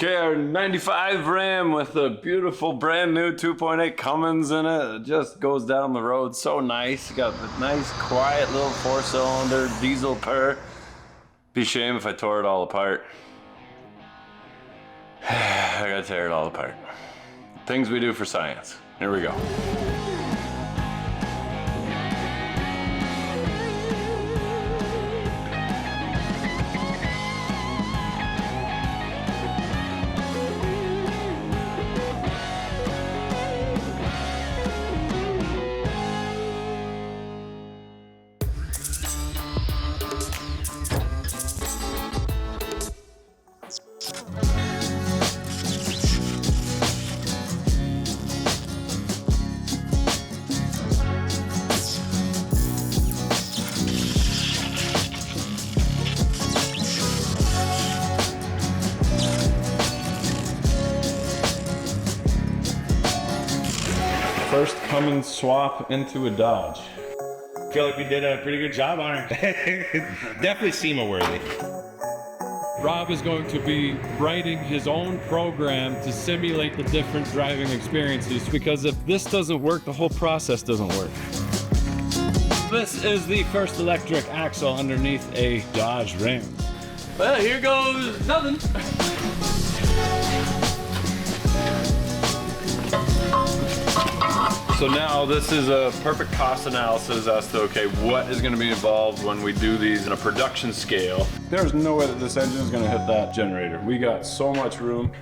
Okay, our 95 Ram with a beautiful brand new 2.8 Cummins in it. It just goes down the road so nice. Got the nice quiet little 4-cylinder diesel purr. Be a shame if I tore it all apart. I gotta tear it all apart. Things we do for science. Here we go. First Cummins swap into a Dodge. I feel like we did a pretty good job on her. Definitely SEMA worthy. Rob is going to be writing his own program to simulate the different driving experiences, because if this doesn't work, the whole process doesn't work. This is the first electric axle underneath a Dodge Ram. Well, here goes nothing. So now this is a perfect cost analysis as to, okay, what is gonna be involved when we do these in a production scale. There's no way that this engine is gonna hit that generator. We got so much room.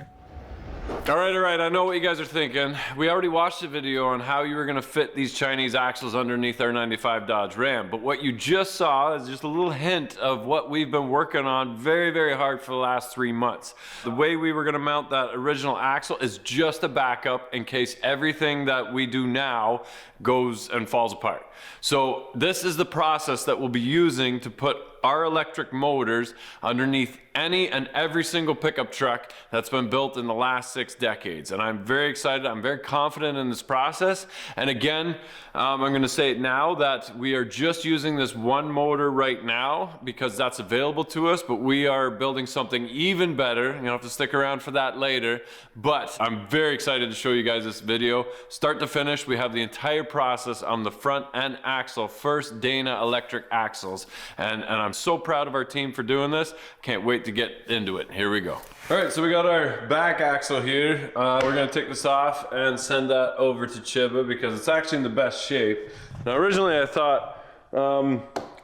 All right, I know what you guys are thinking. We already watched a video on how you were gonna fit these Chinese axles underneath our 95 Dodge Ram, but what you just saw is just a little hint of what we've been working on very, very hard for the last 3 months. The way we were gonna mount that original axle is just a backup in case everything that we do now goes and falls apart. So this is the process that we'll be using to put our electric motors underneath any and every single pickup truck that's been built in the last 6 decades. And I'm very excited, I'm very confident in this process. And again, I'm gonna say it now that we are just using this one motor right now because that's available to us, but we are building something even better. You'll have to stick around for that later. But I'm very excited to show you guys this video. Start to finish, we have the entire process on the front end axle, first Dana electric axles. And I'm so proud of our team for doing this. Can't wait to get into it. Here we go. All right, so we got our back axle here. We're gonna take this off and send that over to Chiba because it's actually in the best shape. Now, originally I thought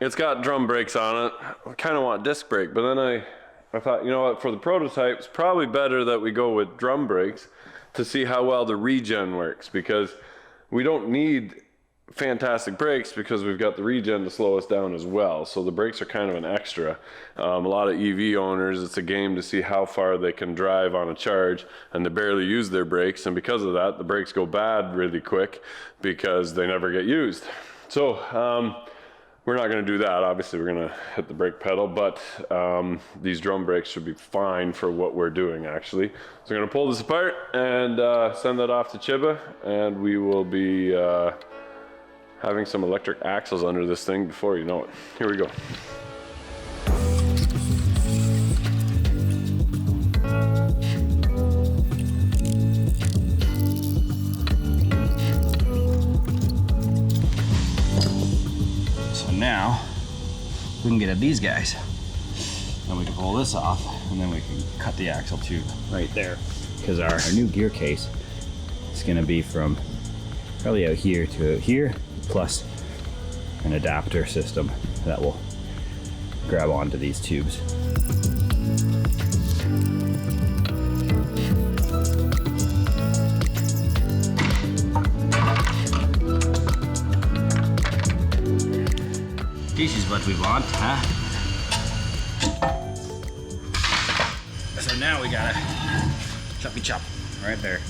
it's got drum brakes on it. I kind of want disc brake, but then I thought, you know what, for the prototype, it's probably better that we go with drum brakes to see how well the regen works, because we don't need fantastic brakes because we've got the regen to slow us down as well. So the brakes are kind of an extra. A lot of EV owners, it's a game to see how far they can drive on a charge, and they barely use their brakes, and because of that the brakes go bad really quick because they never get used. So we're not going to do that. Obviously we're going to hit the brake pedal, but these drum brakes should be fine for what we're doing actually. So we're going to pull this apart and send that off to Chiba, and we will be having some electric axles under this thing before you know it. Here we go. So now we can get at these guys. Then we can pull this off, and then we can cut the axle tube right there. Because our new gear case is gonna be from probably out here to out here, plus an adapter system that will grab onto these tubes. This is what we want, huh? So now we gotta choppy chop right there.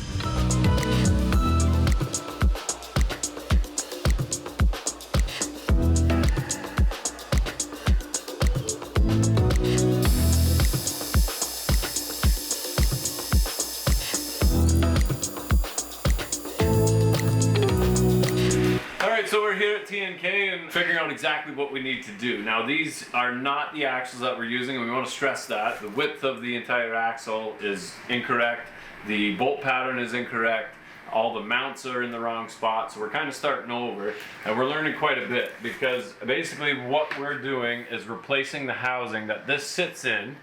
TNK and figuring out exactly what we need to do. Now these are not the axles that we're using, and we want to stress that. The width of the entire axle is incorrect. The bolt pattern is incorrect. All the mounts are in the wrong spot, so we're kind of starting over, and we're learning quite a bit, because basically what we're doing is replacing the housing that this sits in,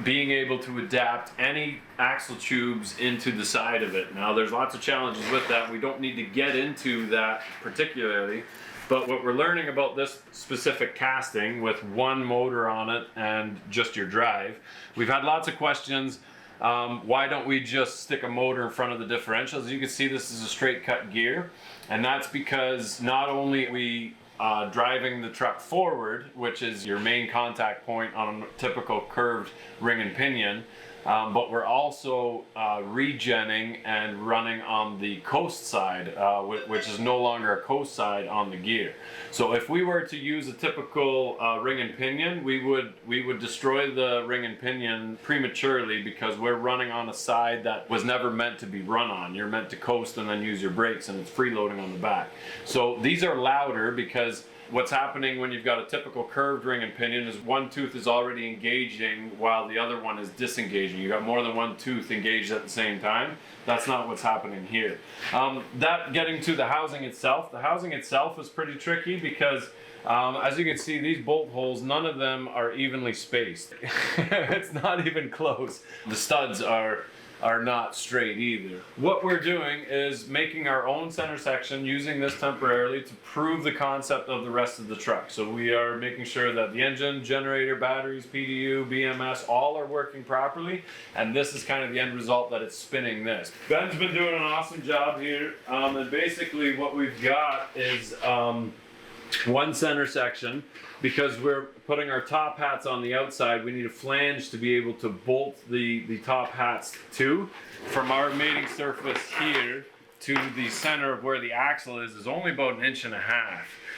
being able to adapt any axle tubes into the side of it. Now there's lots of challenges with that. We don't need to get into that particularly, but what we're learning about this specific casting with one motor on it and just your drive, we've had lots of questions. Why don't we just stick a motor in front of the differential? As you can see, this is a straight cut gear, and that's because not only are we driving the truck forward, which is your main contact point on a typical curved ring and pinion, but we're also regenning and running on the coast side, which is no longer a coast side on the gear. So if we were to use a typical ring and pinion, we would destroy the ring and pinion prematurely, because we're running on a side that was never meant to be run on. You're meant to coast and then use your brakes, and it's freeloading on the back. So these are louder because what's happening when you've got a typical curved ring and pinion is one tooth is already engaging while the other one is disengaging. You got more than one tooth engaged at the same time. That's not what's happening here. That getting to the housing itself is pretty tricky, because as you can see, these bolt holes, none of them are evenly spaced. It's not even close. The studs are not straight either. What we're doing is making our own center section, using this temporarily to prove the concept of the rest of the truck. So we are making sure that the engine, generator, batteries, PDU, BMS, all are working properly, and this is kind of the end result, that it's spinning this. Ben's been doing an awesome job here, and basically what we've got is one center section. Because we're putting our top hats on the outside, we need a flange to be able to bolt the top hats to. From our mating surface here to the center of where the axle is only about 1.5 inches.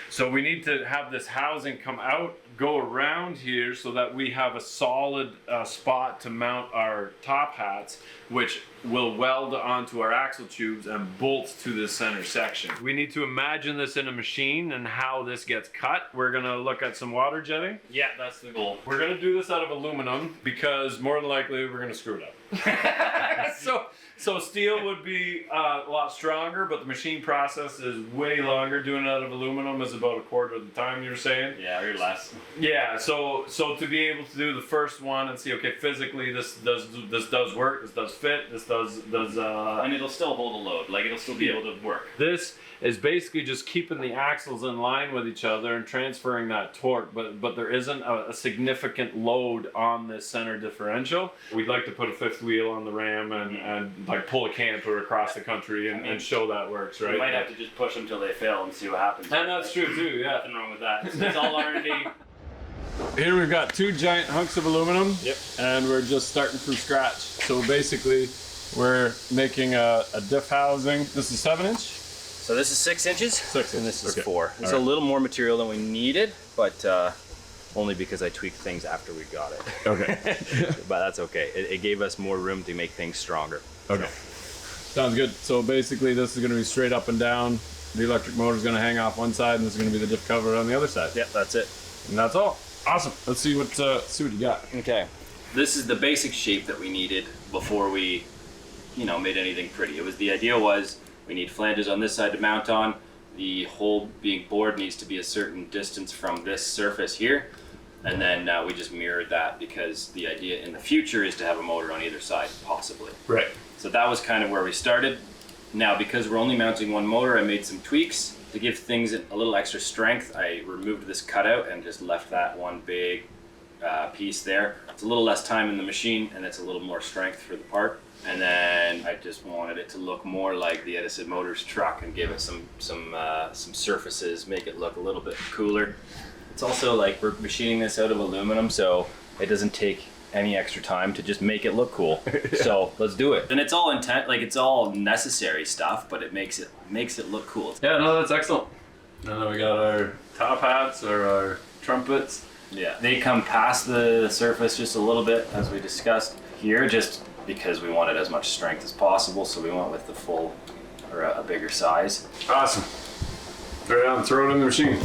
So we need to have this housing come out, go around here, so that we have a solid spot to mount our top hats, which will weld onto our axle tubes and bolt to this center section. We need to imagine this in a machine and how this gets cut. We're gonna look at some water jetting. Yeah, that's the goal. We're gonna do this out of aluminum, because more than likely we're gonna screw it up. So steel would be a lot stronger, but the machine process is way longer. Doing it out of aluminum is about 1/4 of the time, you were saying? Yeah, or less. Yeah, so to be able to do the first one and see, okay, physically this does work, this does fit, this does and it'll still hold a load, like it'll still be able to work. This is basically just keeping the axles in line with each other and transferring that torque, but there isn't a significant load on this center differential. We'd like to put a 5th wheel on the Ram and like pull a camper across the country and show that works, right? We might have to just push them till they fail and see what happens. And that's true too, yeah. Nothing wrong with that. It's all R&D. Here we've got 2 giant hunks of aluminum. Yep. And we're just starting from scratch. So basically we're making a diff housing. This is 7-inch? So this is 6 inches, 6 and this is okay. 4. It's a little more material than we needed, but only because I tweaked things after we got it. Okay. But that's okay. It gave us more room to make things stronger. Okay. Sounds good. So basically this is going to be straight up and down. The electric motor is going to hang off one side, and this is going to be the diff cover on the other side. Yep, that's it. And that's all. Awesome. Let's see what you got. Okay. This is the basic shape that we needed before we, made anything pretty. The idea was we need flanges on this side to mount on. The hole being bored needs to be a certain distance from this surface here. And then we just mirrored that, because the idea in the future is to have a motor on either side, possibly. Right. So that was kind of where we started. Now, because we're only mounting one motor, I made some tweaks to give things a little extra strength. I removed this cutout and just left that one big piece there. It's a little less time in the machine, and it's a little more strength for the part. And then I just wanted it to look more like the Edison Motors truck and give it some surfaces, make it look a little bit cooler. It's also like we're machining this out of aluminum, so it doesn't take any extra time to just make it look cool. Yeah. So let's do it. And it's all it's all necessary stuff, but it makes it look cool. Yeah, no, that's excellent. And then we got our top hats or our trumpets. Yeah, they come past the surface just a little bit, as we discussed here, just because we wanted as much strength as possible, so we went with the full, or a bigger size. Awesome. Right on, throw it in the machine.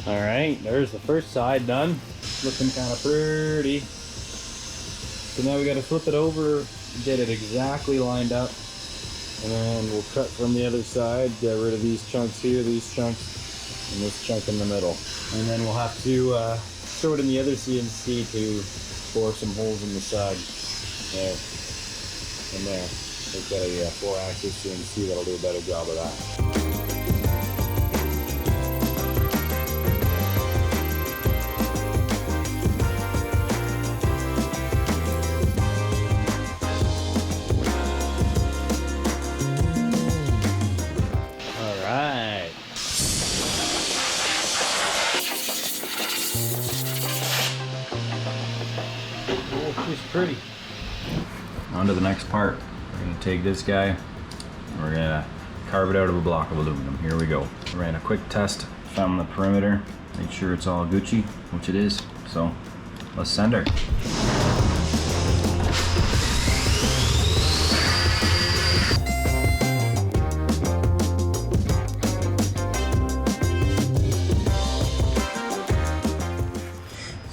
All right, there's the first side done. Looking kind of pretty. So now we got to flip it over, get it exactly lined up, and then we'll cut from the other side, get rid of these chunks here, these chunks, and this chunk in the middle. And then we'll have to throw it in the other CNC to bore some holes in the side. There, and there. We've got a 4-axis CNC that'll do a better job of that. Pretty. On to the next part. We're going to take this guy, we're going to carve it out of a block of aluminum. Here we go. Ran a quick test, found the perimeter, made sure it's all Gucci, which it is. So let's send her.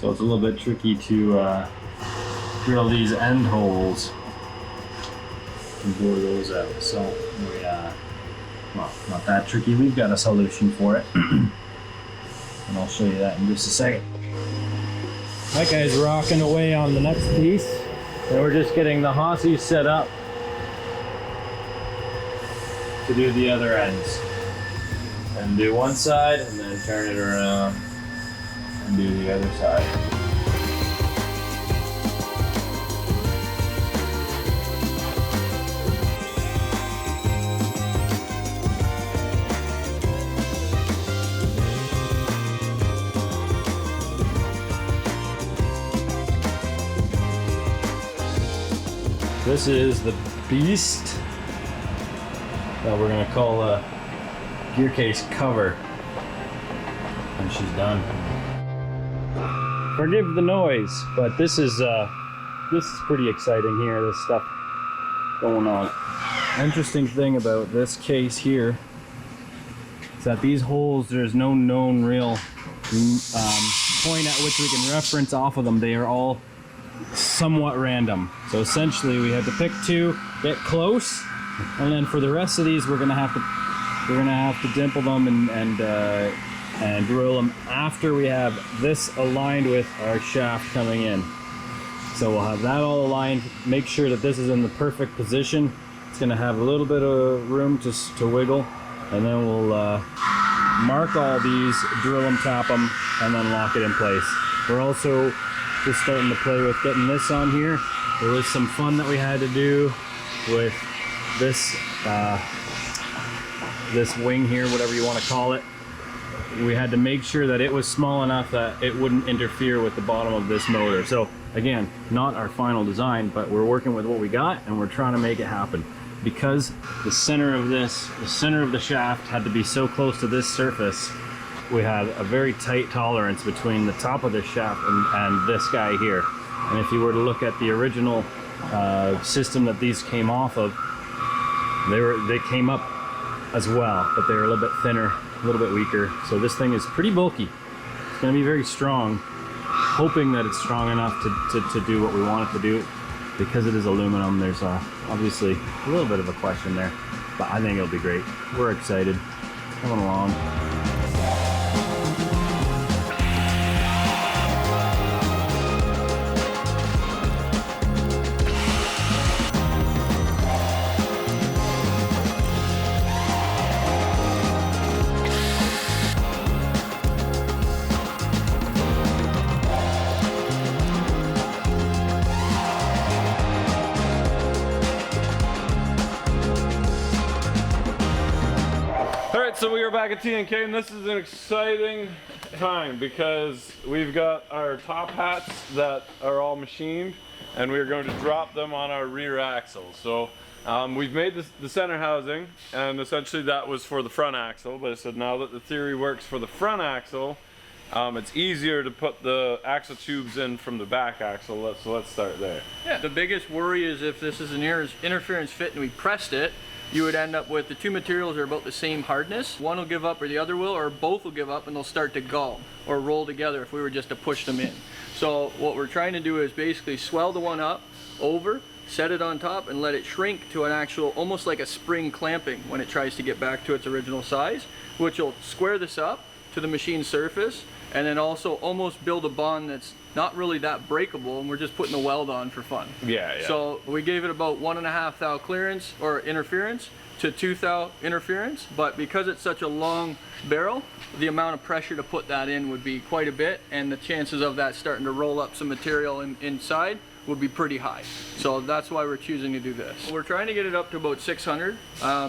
So it's a little bit tricky to drill these end holes and bore those out. So we, well, not that tricky. We've got a solution for it. And I'll show you that in just a second. That guy's rocking away on the next piece. And we're just getting the Hossie set up to do the other ends. And do one side and then turn it around and do the other side. This is the beast that we're gonna call a gear case cover, and she's done. Forgive the noise, but this is pretty exciting here. This stuff going on. Interesting thing about this case here is that these holes, there's no known real point at which we can reference off of them. They are all somewhat random. So essentially we had to pick two, get close, and then for the rest of these we're gonna have to dimple them and drill them after we have this aligned with our shaft coming in. So we'll have that all aligned, make sure that this is in the perfect position. It's gonna have a little bit of room to wiggle, and then we'll mark all these, drill them, tap them, and then lock it in place. We're also just starting to play with getting this on here. There was some fun that we had to do with this this wing here, whatever you want to call it. We had to make sure that it was small enough that it wouldn't interfere with the bottom of this motor. So again, not our final design, but we're working with what we got and we're trying to make it happen. Because the center of the shaft had to be so close to this surface, we had a very tight tolerance between the top of the shaft and this guy here. And if you were to look at the original system that these came off of, they came up as well, but they were a little bit thinner, a little bit weaker. So this thing is pretty bulky. It's going to be very strong, hoping that it's strong enough to do what we want it to do. Because it is aluminum, there's obviously a little bit of a question there, but I think it'll be great. We're excited, coming along. So we are back at TNK, and this is an exciting time because we've got our top hats that are all machined, and we're going to drop them on our rear axle. So We've made the center housing, and essentially that was for the front axle, but I said now that the theory works for the front axle, it's easier to put the axle tubes in from the back axle, so let's start there. Yeah, the biggest worry is if this is an interference fit and we pressed it, you would end up with the two materials are about the same hardness. One will give up or the other will, or both will give up and they'll start to gull or roll together if we were just to push them in. So what we're trying to do is basically swell the one up over, set it on top and let it shrink to an actual, almost like a spring clamping when it tries to get back to its original size, which will square this up to the machine surface and then also almost build a bond that's not really that breakable, and we're just putting the weld on for fun. Yeah. So we gave it about 1.5 thou clearance or interference to 2 thou interference, but because it's such a long barrel, the amount of pressure to put that in would be quite a bit, and the chances of that starting to roll up some material inside would be pretty high. So that's why we're choosing to do this. We're trying to get it up to about 600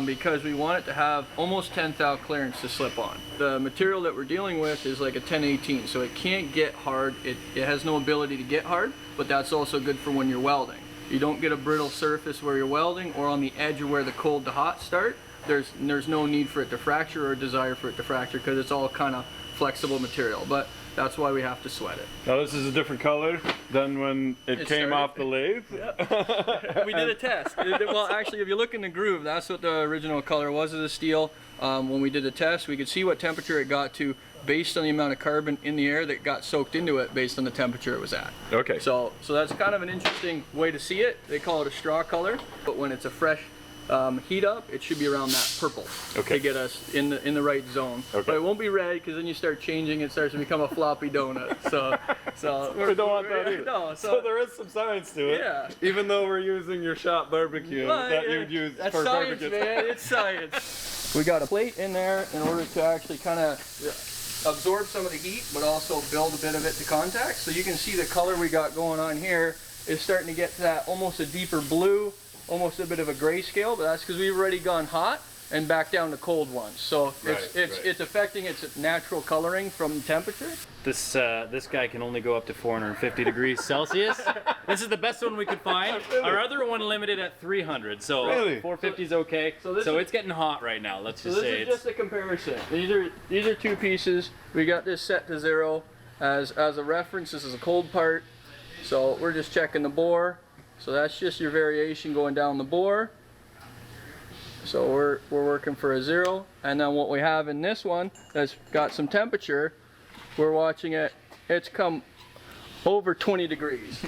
because we want it to have almost 10 thou clearance to slip on. The material that we're dealing with is like a 1018, so it can't get hard. It has no ability to get hard, but that's also good for when you're welding. You don't get a brittle surface where you're welding or on the edge of where the cold to hot start. There's no need for it to fracture or desire for it to fracture because it's all kind of flexible material. But that's why we have to sweat it. Now this is a different color than when it came off the lathe. Yep. We did a test. Well, actually, if you look in the groove, that's what the original color was of the steel. When we did the test, we could see what temperature it got to based on the amount of carbon in the air that got soaked into it based on the temperature it was at. Okay. So that's kind of an interesting way to see it. They call it a straw color, but when it's a fresh heat up, it should be around that purple to get us in the right zone. Okay. But it won't be red because then you start changing, it starts to become a floppy donut. So we don't want that either. No, so there is some science to it. Yeah. Even though we're using your shop barbecue that you'd use that's for science, barbecue. Man, it's science. We got a plate in there in order to actually kind of absorb some of the heat, but also build a bit of it to contact. So you can see the color we got going on here is starting to get to that almost a deeper blue, almost a bit of a grayscale, but that's because we've already gone hot and back down to cold ones. So it's affecting its natural coloring from temperature. This guy can only go up to 450 degrees Celsius. This is the best one we could find. Our other one limited at 300, so 450 is okay. So it's getting hot right now. Let's just say this is just a comparison. These are two pieces. We got this set to 0 as a reference. This is a cold part, so we're just checking the bore. So that's just your variation going down the bore. So we're working for a 0, and then what we have in this one that's got some temperature, we're watching it, it's come over 20 degrees.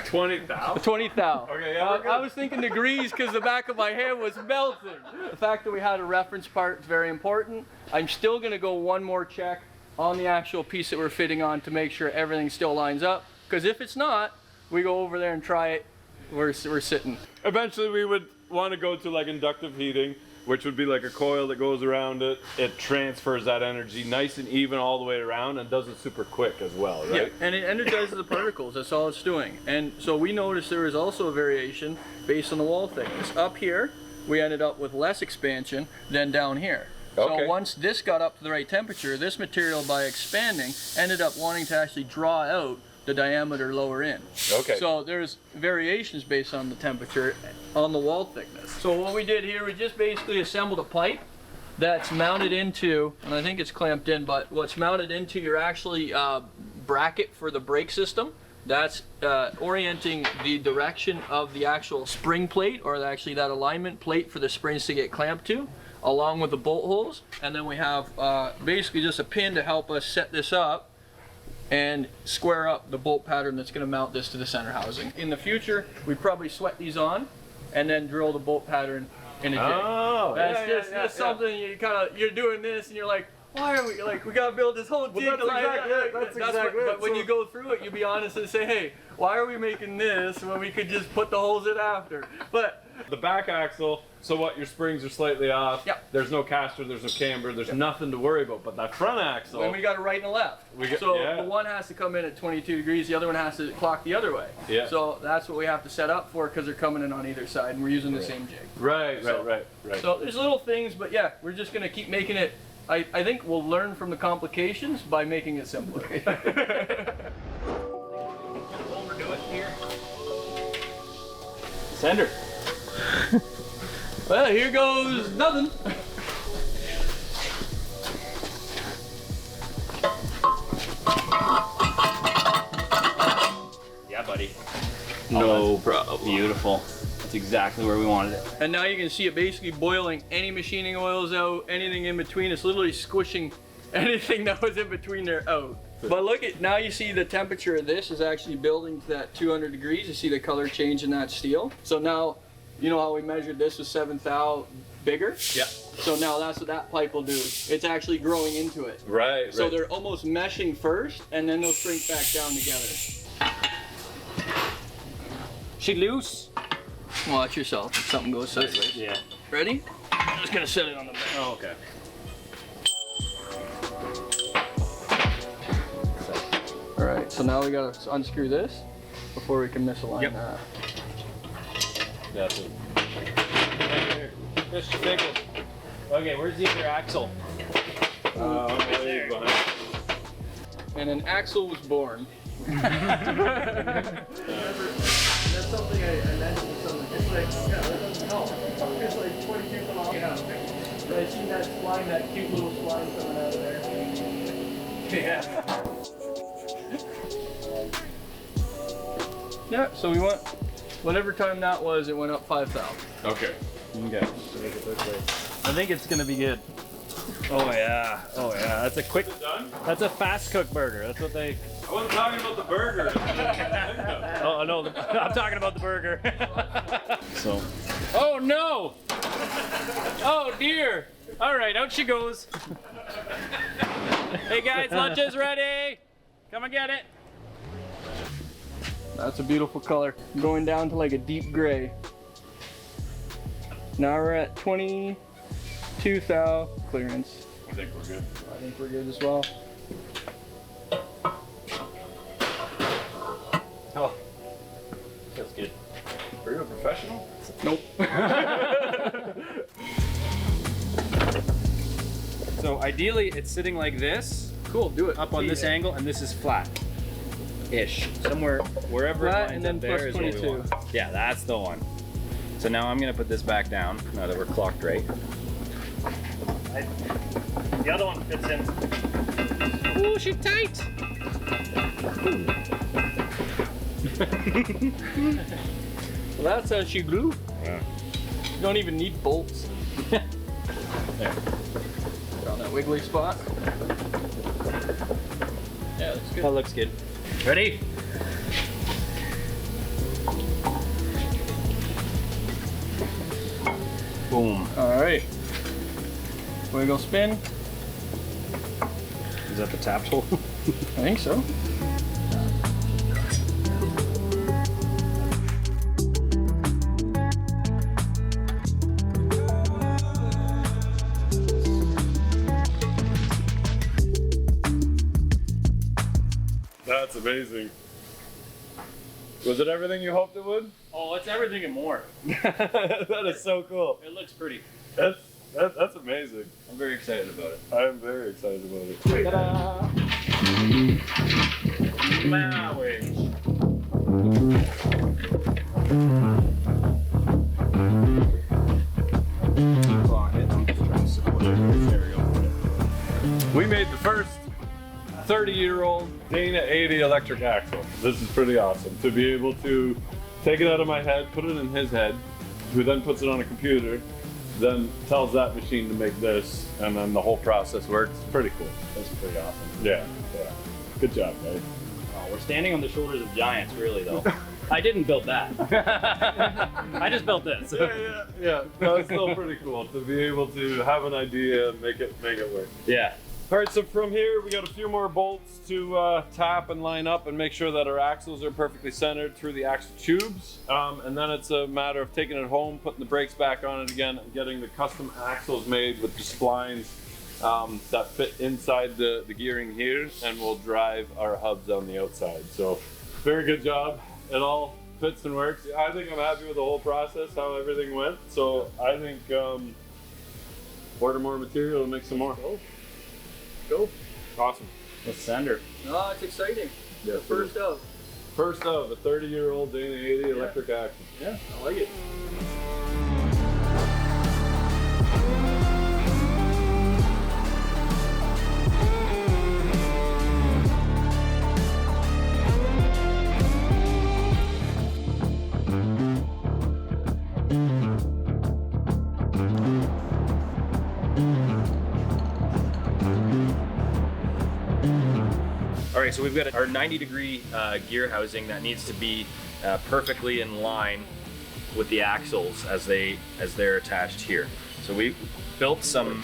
20 thou? 20 thou. Okay, yeah, I was thinking degrees because the back of my hand was melting. The fact that we had a reference part is very important. I'm still going to go one more check on the actual piece that we're fitting on to make sure everything still lines up, because if it's not, we go over there and try it. We're sitting. Eventually we would want to go to like inductive heating, which would be like a coil that goes around it. It transfers that energy nice and even all the way around and does it super quick as well, right? Yeah, and it energizes the particles. That's all it's doing. And so we noticed there was also a variation based on the wall thickness. Up here, we ended up with less expansion than down here. Okay. So once this got up to the right temperature, this material, by expanding, ended up wanting to actually draw out the diameter lower in. Okay. So there's variations based on the temperature on the wall thickness. So what we did here, we just basically assembled a pipe that's mounted into, and I think it's clamped in, but what's mounted into your actually bracket for the brake system. That's orienting the direction of the actual spring plate, or actually that alignment plate for the springs to get clamped to, along with the bolt holes. And then we have basically just a pin to help us set this up and square up the bolt pattern that's going to mount this to the center housing. In the future, we probably sweat these on and then drill the bolt pattern in a jig. Oh, that's just something you're doing this and you're like, why are we like, we gotta build this whole jig to line up. That's exactly it. But when you go through it, you be honest and say, hey, why are we making this when we could just put the holes in after? But the back axle, so what, your springs are slightly off. Yep. There's no caster, there's no camber, there's nothing to worry about. But that front axle, and we got a right and a left. The one has to come in at 22 degrees, the other one has to clock the other way. Yeah. So that's what we have to set up for, because they're coming in on either side and we're using the same jig. Right. So there's little things, but yeah, we're just gonna keep making it. I think we'll learn from the complications by making it simpler. Overdo it here. Sender. Well, here goes nothing. Yeah, buddy. No problem. Beautiful. That's exactly where we wanted it. And now you can see it basically boiling any machining oils out, anything in between. It's literally squishing anything that was in between there out. But look at, now you see the temperature of this is actually building to that 200 degrees. You see the color change in that steel. So now, you know how we measured this was 7 thou bigger? Yeah. So now that's what that pipe will do. It's actually growing into it. Right. So they're almost meshing first, and then they'll shrink back down together. She loose? Watch yourself if something goes sideways. Yeah. Ready? I'm just gonna set it on the back. Oh, okay. All right, so now we gotta unscrew this before we can misalign that. That's it. Mr. Fickle. Okay, where's the other axle? There. And an axle was born. That's something I mentioned to someone. It's like, yeah, that doesn't help. It's like 22 kilometers. But I seen that spline, that cute little spline coming out of there. Yeah. Yeah, so we went, whatever time that was, it went up 5,000. Okay. Okay. I think it's gonna be good. Oh yeah. Oh yeah. That's a quick. Done? That's a fast cook burger. That's what they. I wasn't talking about the burger. Oh no, I'm talking about the burger. So. Oh no! Oh dear! All right, out she goes. Hey guys, lunch is ready. Come and get it. That's a beautiful color. Going down to like a deep gray. Now we're at 22 thou clearance. I think we're good. I think we're good as well. Oh. Feels good. Are you a professional? Nope. So ideally, it's sitting like this, Cool, do it. up on this angle, and this is flat. Ish. Somewhere, wherever Flat it and lines then up there plus is what we 22. want. Yeah, that's the one. So now I'm gonna put this back down, now that we're clocked right. The other one fits in. Ooh, she's tight. Well, that's how she glue. Yeah. You don't even need bolts. There. On that wiggly spot. Yeah, that's good. That looks good. Ready? Boom. All right. Wiggle spin. Is that the tap tool? I think so. That's amazing. Was it everything you hoped it would? Oh, it's everything and more. That is so cool. It looks pretty. That's amazing. I'm very excited about it. I am very excited about it. Ta-da! Marriage. We made the first 30-year-old Dana 80 electric axle. This is pretty awesome to be able to take it out of my head, put it in his head, who then puts it on a computer, then tells that machine to make this, and then the whole process works. It's pretty cool. That's pretty awesome. Yeah. Good job, guys. Oh, we're standing on the shoulders of giants, really, though. I didn't build that. I just built this. Yeah. No, it's still pretty cool to be able to have an idea and make it work. Yeah. All right, so from here, we got a few more bolts to tap and line up and make sure that our axles are perfectly centered through the axle tubes. And then it's a matter of taking it home, putting the brakes back on it again, and getting the custom axles made with the splines that fit inside the gearing here, and will drive our hubs on the outside. So, very good job. It all fits and works. I think I'm happy with the whole process, how everything went. So, I think order more material and make some more. Go. Awesome. Let's send her. Oh, it's exciting. Yeah, first of. First of a 30-year-old Dana 80 electric axle. Yeah, I like it. All right, so we've got our 90-degree gear housing that needs to be perfectly in line with the axles as they're attached here. So we built some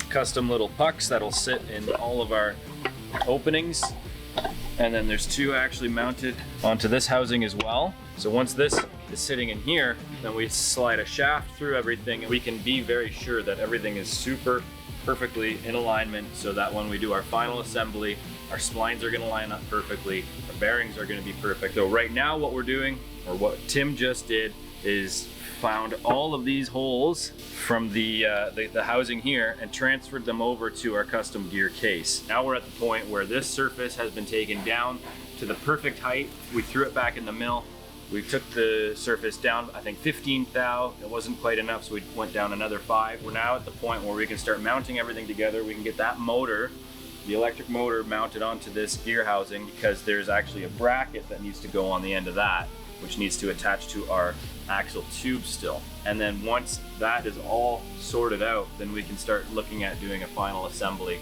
custom little pucks that'll sit in all of our openings, and then there's two actually mounted onto this housing as well. So once this is sitting in here, then we slide a shaft through everything, and we can be very sure that everything is super perfectly in alignment, so that when we do our final assembly, our splines are going to line up perfectly, our bearings are going to be perfect. So right now what we're doing, or what Tim just did, is found all of these holes from the housing here and transferred them over to our custom gear case. Now we're at the point where this surface has been taken down to the perfect height. We threw it back in the mill. We took the surface down, I think 15 thou. It wasn't quite enough, so we went down another 5. We're now at the point where we can start mounting everything together. We can get that motor, the electric motor, mounted onto this gear housing, because there's actually a bracket that needs to go on the end of that, which needs to attach to our axle tube still. And then once that is all sorted out, then we can start looking at doing a final assembly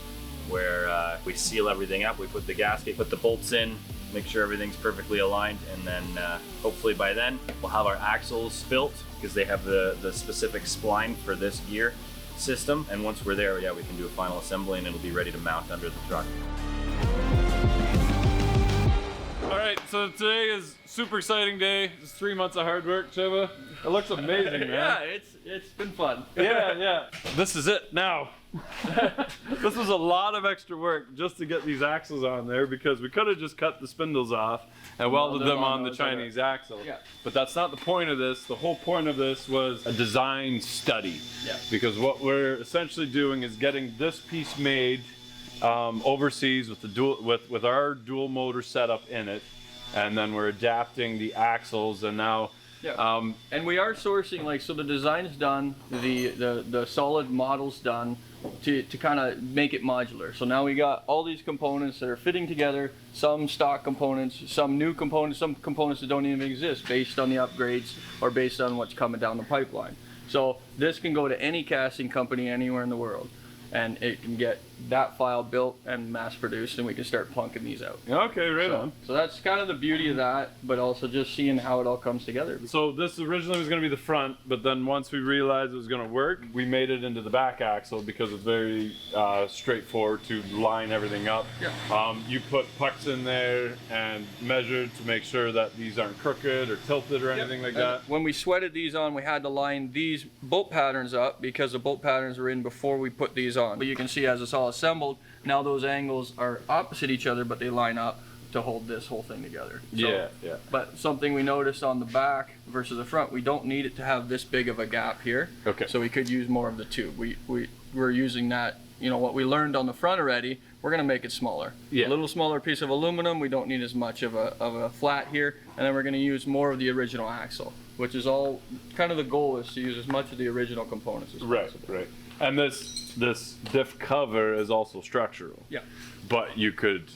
where we seal everything up, we put the gasket, put the bolts in, make sure everything's perfectly aligned, and then hopefully by then we'll have our axles built, because they have the specific spline for this gear system. And once we're there, yeah, we can do a final assembly and it'll be ready to mount under the truck. All right, so today is super exciting day. It's 3 months of hard work, Shiva. It looks amazing, man. Yeah, it's been fun. Yeah. This is it now. This was a lot of extra work just to get these axles on there, because we could have just cut the spindles off and welded them on the Chinese axle. Yeah. But that's not the point of this. The whole point of this was a design study. Yeah. Because what we're essentially doing is getting this piece made overseas with the with our dual motor setup in it, and then we're adapting the axles, and now and we are sourcing, like, so the design's done, the solid model's done to kind of make it modular. So now we got all these components that are fitting together, some stock components, some new components, some components that don't even exist based on the upgrades or based on what's coming down the pipeline. So this can go to any casting company anywhere in the world, and it can get that file built and mass produced, and we can start plunking these out. Okay, right on. So that's kind of the beauty of that, but also just seeing how it all comes together. So this originally was going to be the front, but then once we realized it was going to work, we made it into the back axle, because it's very straightforward to line everything up. Yeah. You put pucks in there and measured to make sure that these aren't crooked or tilted or anything like that. When we sweated these on, we had to line these bolt patterns up, because the bolt patterns were in before we put these on. But you can see as it's all assembled, now those angles are opposite each other, but they line up to hold this whole thing together. So, yeah. But something we noticed on the back versus the front, we don't need it to have this big of a gap here. Okay. So we could use more of the tube. We're using that, you know, what we learned on the front already, we're gonna make it smaller. Yeah. A little smaller piece of aluminum, we don't need as much of a flat here, and then we're gonna use more of the original axle, which is all, kind of the goal is to use as much of the original components as possible. Right. And this diff cover is also structural. Yeah. But you could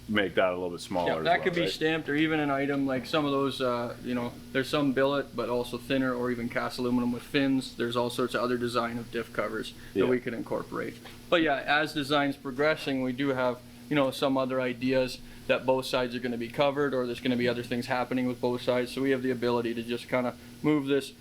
make that a little bit smaller. Yeah, as that well, could be right? stamped, or even an item like some of those, you know, there's some billet, but also thinner, or even cast aluminum with fins. There's all sorts of other design of diff covers that we could incorporate. But yeah, as design's progressing, we do have, you know, some other ideas that both sides are going to be covered, or there's going to be other things happening with both sides. So we have the ability to just kind of move this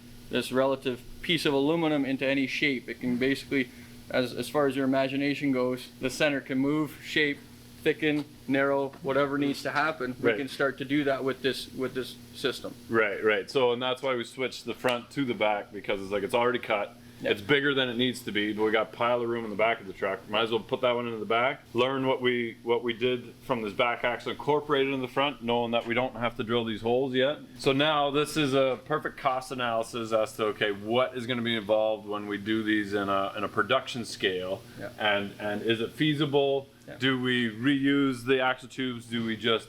relative piece of aluminum into any shape. It can basically, as far as your imagination goes, the center can move, shape, thicken, narrow, whatever needs to happen. We can start to do that with this system. Right. So, and that's why we switched the front to the back, because it's like it's already cut. Yep. It's bigger than it needs to be, but we got a pile of room in the back of the truck. Might as well put that one into the back. Learn what we did from this back axle, incorporate it in the front, knowing that we don't have to drill these holes yet. So now this is a perfect cost analysis as to, okay, what is going to be involved when we do these in a production scale, and is it feasible? Do we reuse the axle tubes? Do we just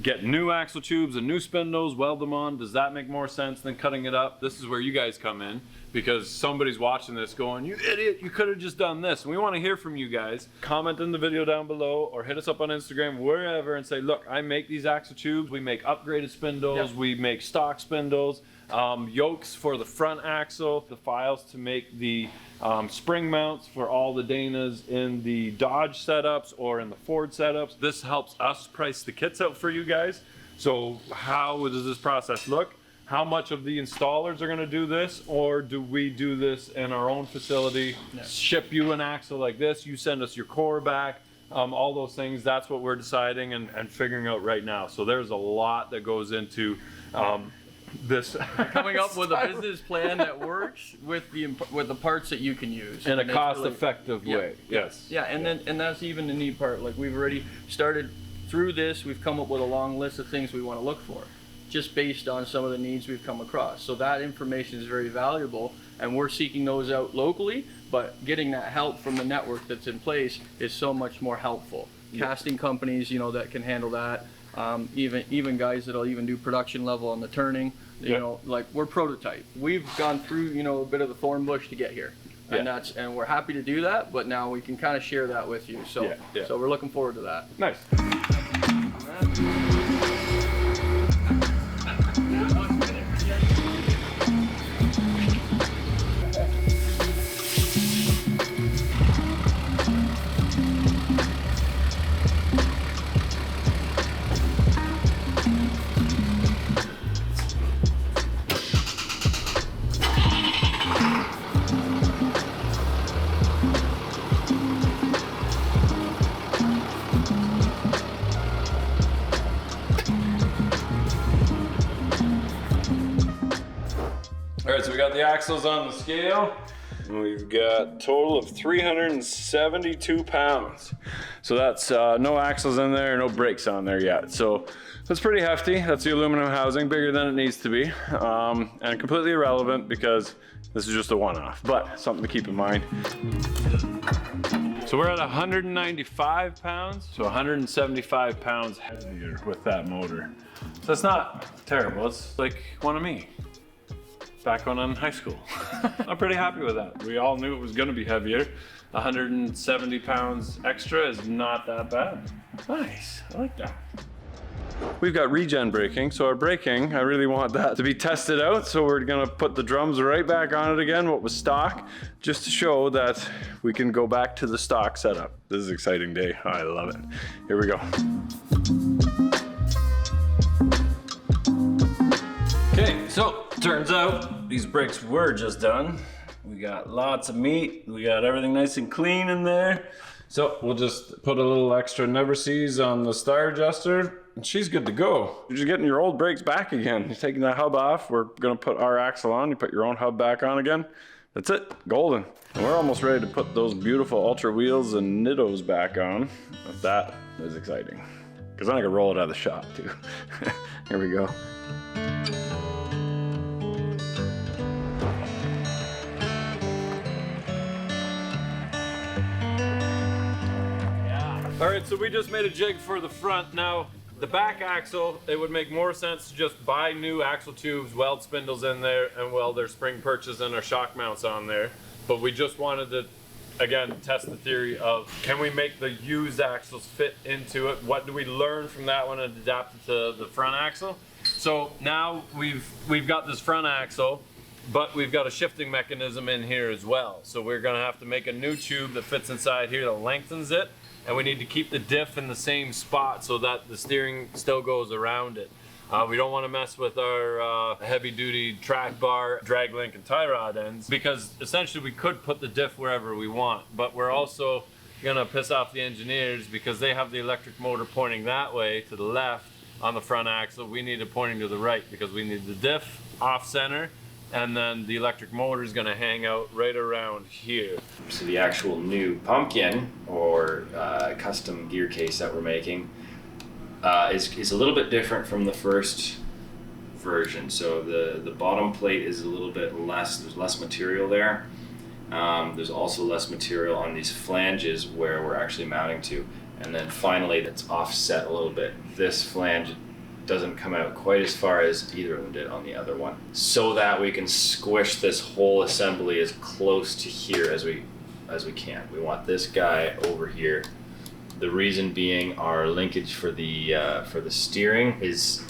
get new axle tubes and new spindles, weld them on? Does that make more sense than cutting it up? This is where you guys come in, because somebody's watching this going, you idiot, you could have just done this. And we want to hear from you guys. Comment in the video down below or hit us up on Instagram, wherever, and say, look, I make these axle tubes. We make upgraded spindles. We make stock spindles, yokes for the front axle, the files to make the spring mounts for all the Danas in the Dodge setups or in the Ford setups. This helps us price the kits out for you guys. So how does this process look? How much of the installers are going to do this, or do we do this in our own facility, ship you an axle like this, you send us your core back, all those things. That's what we're deciding and figuring out right now. So there's a lot that goes into this. Coming up with a business plan that works with the parts that you can use in a cost-effective way. Yes. Yeah, and that's even the neat part. Like, we've already started through this. We've come up with a long list of things we want to look for, just based on some of the needs we've come across. So that information is very valuable, and we're seeking those out locally, but getting that help from the network that's in place is so much more helpful. Casting companies, you know, that can handle that, even guys that'll even do production level on the turning, you know, like, we're prototype. We've gone through, you know, a bit of the thorn bush to get here. And we're happy to do that, but now we can kind of share that with you. So, so we're looking forward to that. Nice. All right, so we got the axles on the scale. We've got a total of 372 pounds. So that's no axles in there, no brakes on there yet. So that's pretty hefty. That's the aluminum housing, bigger than it needs to be. And completely irrelevant because this is just a one-off, but something to keep in mind. So we're at 195 pounds, so 175 pounds heavier with that motor. So it's not terrible, it's like one of me back when I'm in high school. I'm pretty happy with that. We all knew it was gonna be heavier. 170 pounds extra is not that bad. Nice, I like that. We've got regen braking, so our braking, I really want that to be tested out, so we're gonna put the drums right back on it again, what was stock, just to show that we can go back to the stock setup. This is an exciting day, I love it. Here we go. Okay, so turns out these brakes were just done. We got lots of meat, we got everything nice and clean in there. So we'll just put a little extra never sees on the star adjuster, and she's good to go. You're just getting your old brakes back again. You're taking the hub off, we're gonna put our axle on, you put your own hub back on again. That's it, golden. And we're almost ready to put those beautiful Ultra wheels and Nittos back on. That is exciting, because then I can roll it out of the shop too. Here we go. All right, so we just made a jig for the front. Now, the back axle, it would make more sense to just buy new axle tubes, weld spindles in there, and weld their spring perches and our shock mounts on there. But we just wanted to, again, test the theory of, can we make the used axles fit into it? What do we learn from that one and adapt it to the front axle? So now we've got this front axle, but we've got a shifting mechanism in here as well. So we're gonna have to make a new tube that fits inside here that lengthens it. And we need to keep the diff in the same spot so that the steering still goes around it. We don't want to mess with our heavy-duty track bar, drag link, and tie rod ends, because essentially we could put the diff wherever we want, but we're also gonna piss off the engineers because they have the electric motor pointing that way to the left on the front axle. We need it pointing to the right because we need the diff off center, and then the electric motor is going to hang out right around here. So the actual new pumpkin or custom gear case that we're making is a little bit different from the first version. So the bottom plate is a little bit less, there's less material there. There's also less material on these flanges where we're actually mounting to. And then finally it's offset a little bit. This flange doesn't come out quite as far as either of them did on the other one, so that we can squish this whole assembly as close to here as we can. We want this guy over here. The reason being, our linkage for the steering is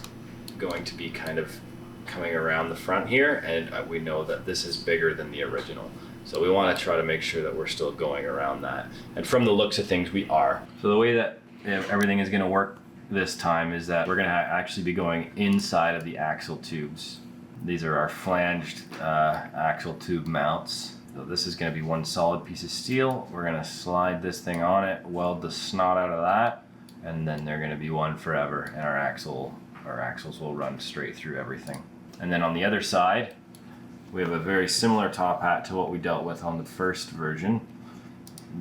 going to be kind of coming around the front here, and we know that this is bigger than the original. So we want to try to make sure that we're still going around that. And from the looks of things, we are. So the way that everything is going to work this time is that we're going to actually be going inside of the axle tubes. These are our flanged axle tube mounts. So this is going to be one solid piece of steel. We're going to slide this thing on it, weld the snot out of that, and then they're going to be one forever, and our axles will run straight through everything. And then on the other side, we have a very similar top hat to what we dealt with on the first version,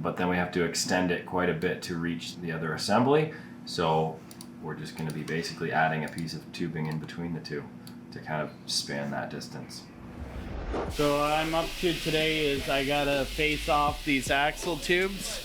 but then we have to extend it quite a bit to reach the other assembly. So we're just going to be basically adding a piece of tubing in between the two to kind of span that distance. So what I'm up to today is I gotta face off these axle tubes.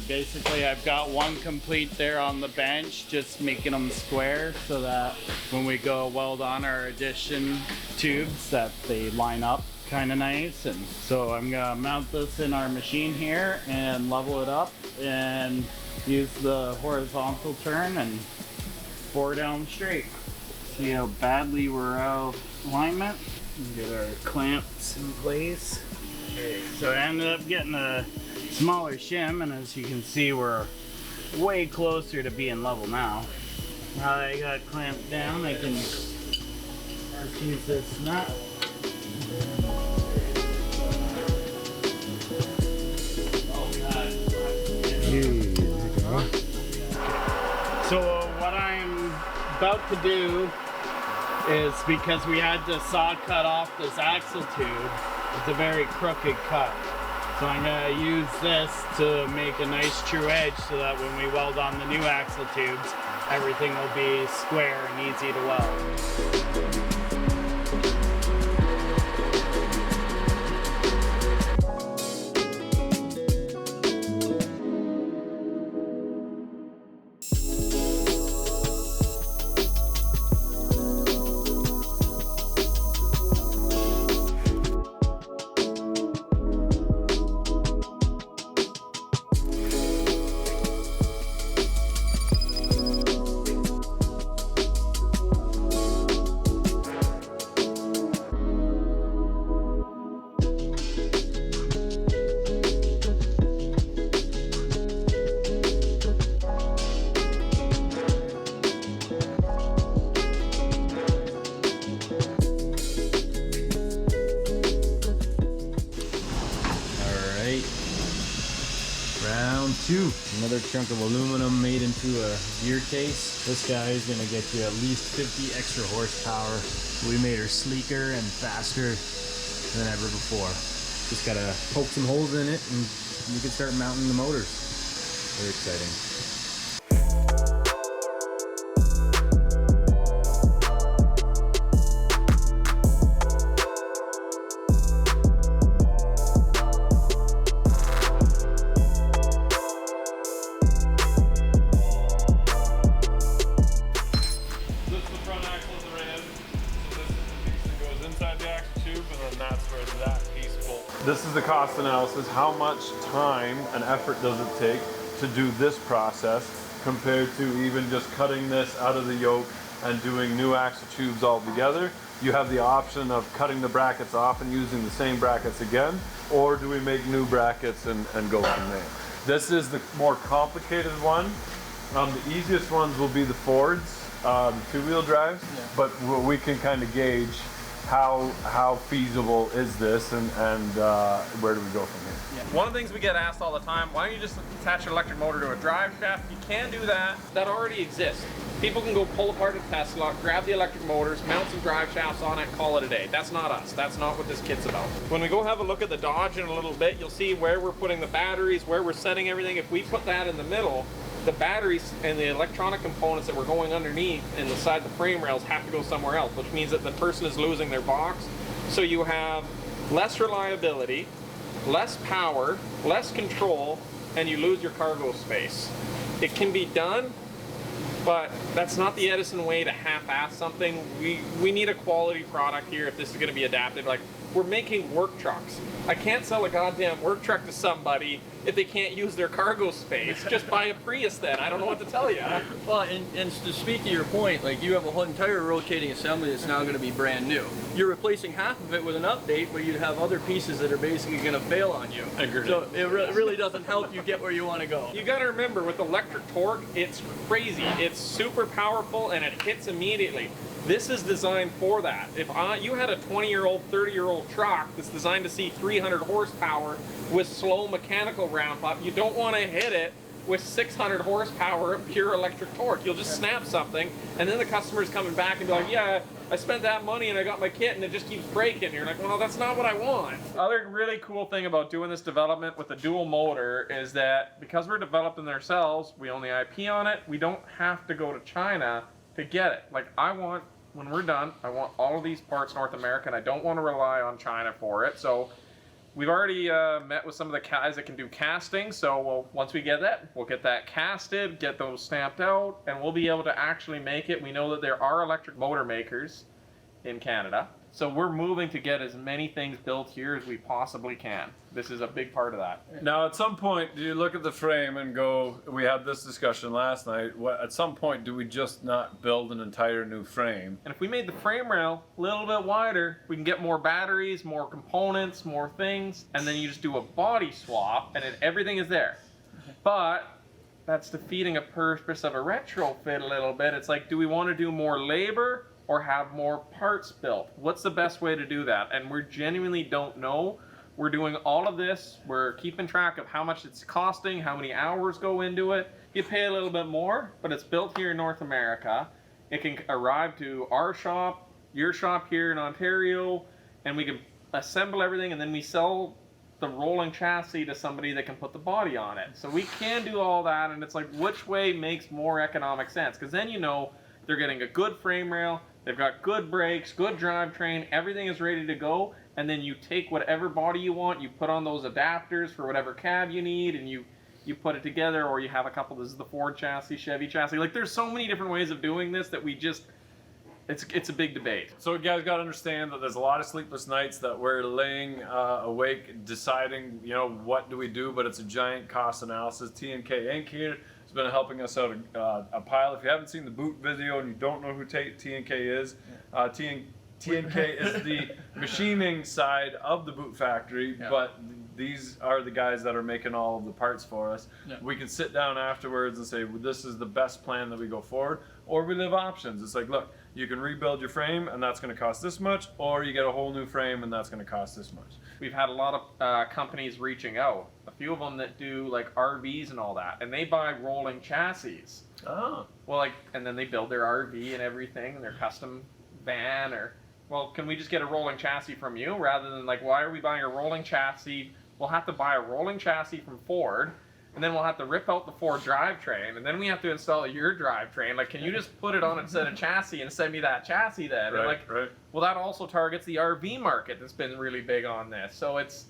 Basically I've got one complete there on the bench, just making them square so that when we go weld on our addition tubes that they line up kind of nice. And so I'm gonna mount this in our machine here and level it up and use the horizontal turn and bore down straight. See how badly we're out of alignment? Get our clamps in place. Okay, so I ended up getting a smaller shim, and as you can see, we're way closer to being level now. Now that I got it clamped down, I can just use this nut. So what I'm about to do is, because we had to saw cut off this axle tube, it's a very crooked cut. So I'm going to use this to make a nice true edge so that when we weld on the new axle tubes, everything will be square and easy to weld. Round two. Another chunk of aluminum made into a gear case. This guy is gonna get you at least 50 extra horsepower. We made her sleeker and faster than ever before. Just gotta poke some holes in it and you can start mounting the motors. Very exciting. This is the cost analysis. How much time and effort does it take to do this process compared to even just cutting this out of the yoke and doing new axle tubes all together? You have the option of cutting the brackets off and using the same brackets again, or do we make new brackets and go from there? This is the more complicated one. The easiest ones will be the Fords, two-wheel drives, but we can kind of gauge how feasible is this and where do we go from here? Yeah. One of the things we get asked all the time, why don't you just attach an electric motor to a drive shaft? You can do that. That already exists. People can go pull apart a Tesla, grab the electric motors, mount some drive shafts on it, call it a day. That's not us. That's not what this kit's about. When we go have a look at the Dodge in a little bit, you'll see where we're putting the batteries, where we're setting everything. If we put that in the middle, the batteries and the electronic components that were going underneath and the side of the frame rails have to go somewhere else, which means that the person is losing their box. So you have less reliability, less power, less control, and you lose your cargo space. It can be done. but that's not the Edison way to half-ass something. We need a quality product here if this is going to be adapted. Like, we're making work trucks. I can't sell a goddamn work truck to somebody if they can't use their cargo space. Just buy a Prius then. I don't know what to tell you. Well, and to speak to your point, like, you have a whole entire rotating assembly that's now going to be brand new. You're replacing half of it with an update, but you'd have other pieces that are basically going to fail on you. Agreed. So it really doesn't help you get where you want to go. You got to remember, with electric torque, it's crazy. It's super powerful and it hits immediately. This is designed for that. If you had a 20-year-old, 30-year-old truck that's designed to see 300 horsepower with slow mechanical ramp up, you don't want to hit it with 600 horsepower of pure electric torque. You'll just snap something, and then the customer's coming back and be like, yeah, I spent that money and I got my kit and it just keeps breaking. You're like, well, that's not what I want. Other really cool thing about doing this development with the dual motor is that because we're developing it ourselves, we own the IP on it, we don't have to go to China to get it. Like, when we're done, I want all of these parts North America, and I don't want to rely on China for it. So we've already met with some of the guys that can do casting. So once we get that, we'll get that casted, get those stamped out, and we'll be able to actually make it. We know that there are electric motor makers in Canada. So we're moving to get as many things built here as we possibly can. This is a big part of that. Now, at some point, do you look at the frame and go, we had this discussion last night, at some point, do we just not build an entire new frame? And if we made the frame rail a little bit wider, we can get more batteries, more components, more things, and then you just do a body swap and then everything is there. But that's defeating a purpose of a retrofit a little bit. It's like, do we want to do more labor or have more parts built? What's the best way to do that? And we genuinely don't know. We're doing all of this. We're keeping track of how much it's costing, how many hours go into it. You pay a little bit more, but it's built here in North America. It can arrive to our shop, your shop here in Ontario, and we can assemble everything, and then we sell the rolling chassis to somebody that can put the body on it. So we can do all that, and it's like, which way makes more economic sense? Because then you know they're getting a good frame rail, they've got good brakes, good drivetrain, everything is ready to go, and then you take whatever body you want, you put on those adapters for whatever cab you need, and you put it together, or you have a couple, this is the Ford chassis, Chevy chassis. Like, there's so many different ways of doing this that we just, it's a big debate. So you guys got to understand that there's a lot of sleepless nights that we're laying awake deciding, you know, what do we do, but it's a giant cost analysis. TNK Inc. here has been helping us out a pile. If you haven't seen the boot video and you don't know who TNK is, TNK is the machining side of the boot factory, but these are the guys that are making all of the parts for us. We can sit down afterwards and say, well, this is the best plan that we go forward, or we leave options. It's like, look, you can rebuild your frame and that's going to cost this much, or you get a whole new frame and that's going to cost this much. We've had a lot of companies reaching out, a few of them that do like RVs and all that, and they buy rolling chassis. Oh. Well, like, and then they build their RV and everything, and their custom van, or, well, can we just get a rolling chassis from you rather than like, why are we buying a rolling chassis? We'll have to buy a rolling chassis from Ford, and then we'll have to rip out the Ford drivetrain, and then we have to install your drivetrain. Like, can you just put it on a set of chassis and send me that chassis then? Right, like, right. Well, that also targets the RV market that's been really big on this. So it's,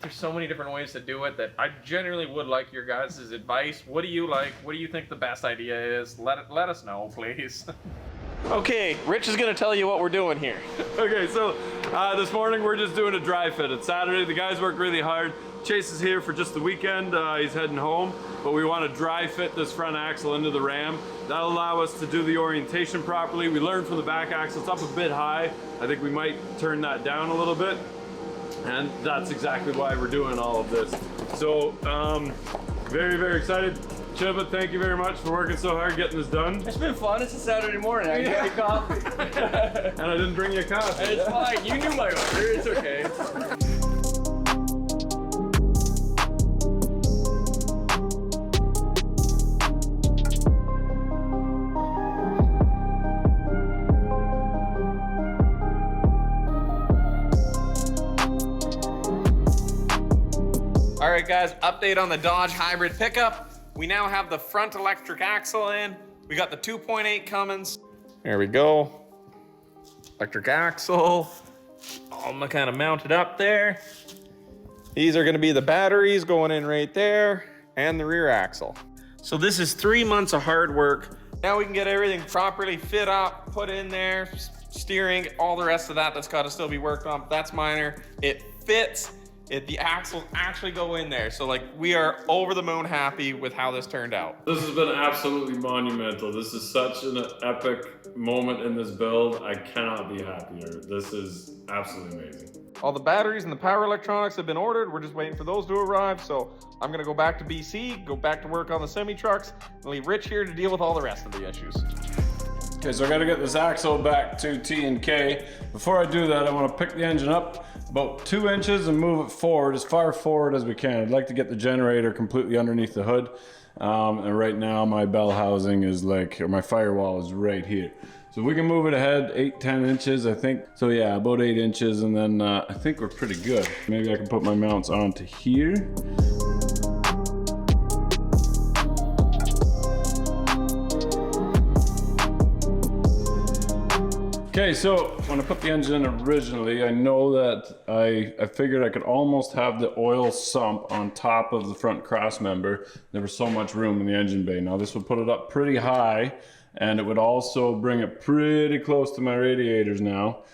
there's so many different ways to do it that I generally would like your guys' advice. What do you like? What do you think the best idea is? Let us know, please. Okay, Rich is gonna tell you what we're doing here. Okay, so this morning we're just doing a dry fit. It's Saturday, the guys work really hard. Chase is here for just the weekend, he's heading home, but we want to dry fit this front axle into the Ram. That'll allow us to do the orientation properly. We learned from the back axle, it's up a bit high. I think we might turn that down a little bit, and that's exactly why we're doing all of this. So, very, very excited. Chibba, thank you very much for working so hard getting this done. It's been fun. It's a Saturday morning. I got you coffee. And I didn't bring you a coffee. It's fine. You knew my order. It's okay. All right, guys, update on the Dodge Hybrid pickup. We now have the front electric axle in. We got the 2.8 Cummins. There we go. Electric axle. All kind of mounted up there. These are gonna be the batteries going in right there, and the rear axle. So this is 3 months of hard work. Now we can get everything properly fit up, put in there, steering, all the rest of that that's got to still be worked on. That's minor. It fits. The axles actually go in there. So like, we are over the moon happy with how this turned out. This has been absolutely monumental. This is such an epic moment in this build. I cannot be happier. This is absolutely amazing. All the batteries and the power electronics have been ordered. We're just waiting for those to arrive. So I'm gonna go back to BC, go back to work on the semi trucks, and leave Rich here to deal with all the rest of the issues. Okay, so I gotta get this axle back to T and K. Before I do that, I wanna pick the engine up about 2 inches and move it forward, as far forward as we can. I'd like to get the generator completely underneath the hood. And right now my bell housing is like, or my firewall is right here. So we can move it ahead 8-10 inches, I think. So yeah, about 8 inches, and then I think we're pretty good. Maybe I can put my mounts onto here. Okay, so when I put the engine in originally, I know that I figured I could almost have the oil sump on top of the front cross member. There was so much room in the engine bay. Now this would put it up pretty high, and it would also bring it pretty close to my radiators now.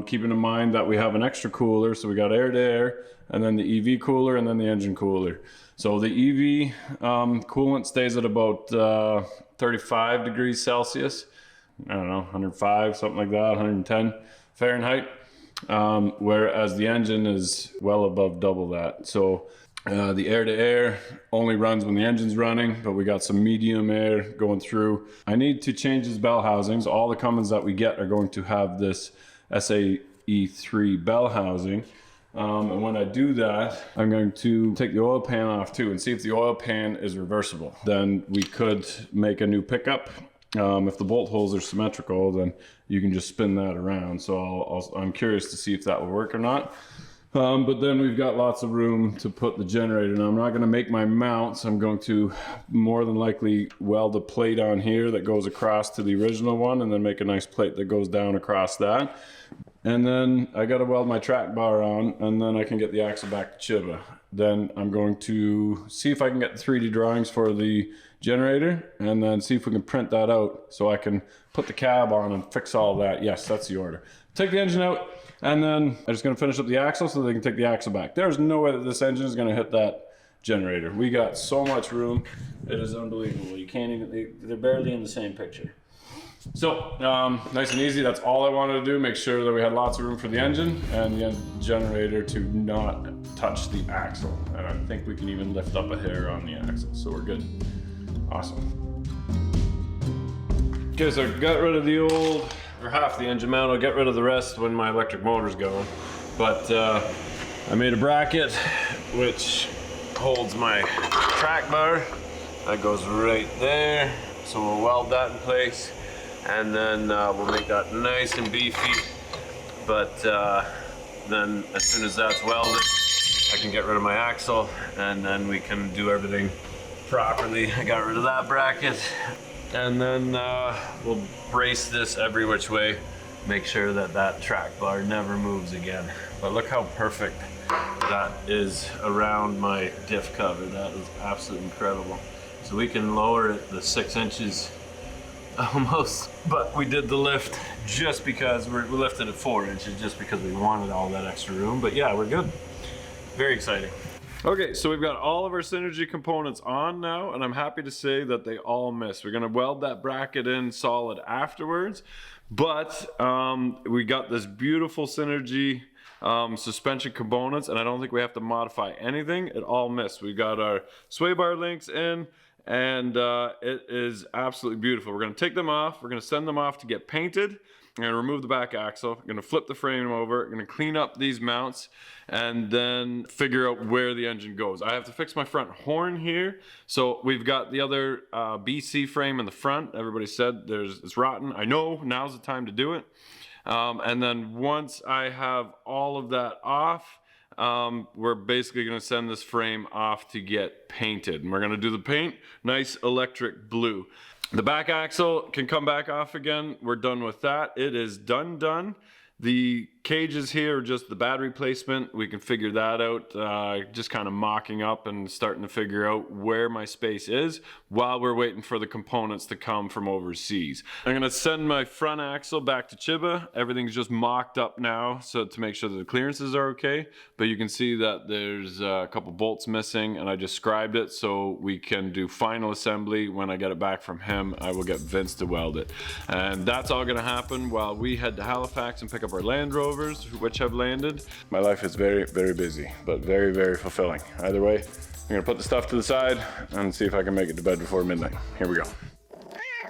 Keeping in mind that we have an extra cooler, so we got air to air, and then the EV cooler, and then the engine cooler. So the EV coolant stays at about 35 degrees Celsius. I don't know, 105, something like that, 110 Fahrenheit. Whereas the engine is well above double that. So the air to air only runs when the engine's running, but we got some medium air going through. I need to change these bell housings. All the Cummins that we get are going to have this SAE3 bell housing. And when I do that, I'm going to take the oil pan off too and see if the oil pan is reversible. Then we could make a new pickup. If the bolt holes are symmetrical, then you can just spin that around. So I'm curious to see if that will work or not. But then we've got lots of room to put the generator. Now I'm not going to make my mounts. I'm going to more than likely weld a plate on here that goes across to the original one, and then make a nice plate that goes down across that. And then I got to weld my track bar on, and then I can get the axle back to Chiba. Then I'm going to see if I can get the 3D drawings for the generator, and then see if we can print that out so I can put the cab on and fix all that. Yes, that's the order. Take the engine out, and then I'm just going to finish up the axle so they can take the axle back. There's no way that this engine is going to hit that generator. We got so much room. It is unbelievable. You can't even, they're barely in the same picture. So nice and easy. That's all I wanted to do. Make sure that we had lots of room for the engine and the generator to not touch the axle. And I think we can even lift up a hair on the axle. So we're good. Awesome. Okay, so got rid of the old, or half the engine mount. I'll get rid of the rest when my electric motor's going. But I made a bracket which holds my track bar. That goes right there. So we'll weld that in place, and then we'll make that nice and beefy. But then as soon as that's welded, I can get rid of my axle, and then we can do everything properly. I got rid of that bracket, and then we'll brace this every which way, make sure that that track bar never moves again. But look how perfect that is around my diff cover. That is absolutely incredible. So we can lower it the 6 inches almost, but we did the lift just because we lifted it 4 inches just because we wanted all that extra room. But yeah, we're good. Very exciting. Okay, so we've got all of our Synergy components on now, and I'm happy to say that they all miss. We're gonna weld that bracket in solid afterwards, but we got this beautiful Synergy suspension components, and I don't think we have to modify anything. It all missed. We got our sway bar links in, and it is absolutely beautiful. We're gonna take them off. We're gonna send them off to get painted. I'm gonna remove the back axle. I'm gonna flip the frame over. I'm gonna clean up these mounts, and then figure out where the engine goes. I have to fix my front horn here. So we've got the other BC frame in the front. Everybody said it's rotten. I know, now's the time to do it. And then once I have all of that off, we're basically gonna send this frame off to get painted. And we're gonna do the paint, nice electric blue. The back axle can come back off again. We're done with that. It is done. The cages here are just the battery placement. We can figure that out, just kind of mocking up and starting to figure out where my space is while we're waiting for the components to come from overseas. I'm gonna send my front axle back to Chiba. Everything's just mocked up now, so to make sure that the clearances are okay. But you can see that there's a couple bolts missing, and I just scribed it so we can do final assembly. When I get it back from him, I will get Vince to weld it. And that's all gonna happen while we head to Halifax and pick up our Land Rovers, which have landed. My life is very, very busy, but very, very fulfilling. Either way, I'm gonna put the stuff to the side and see if I can make it to bed before midnight. Here we go.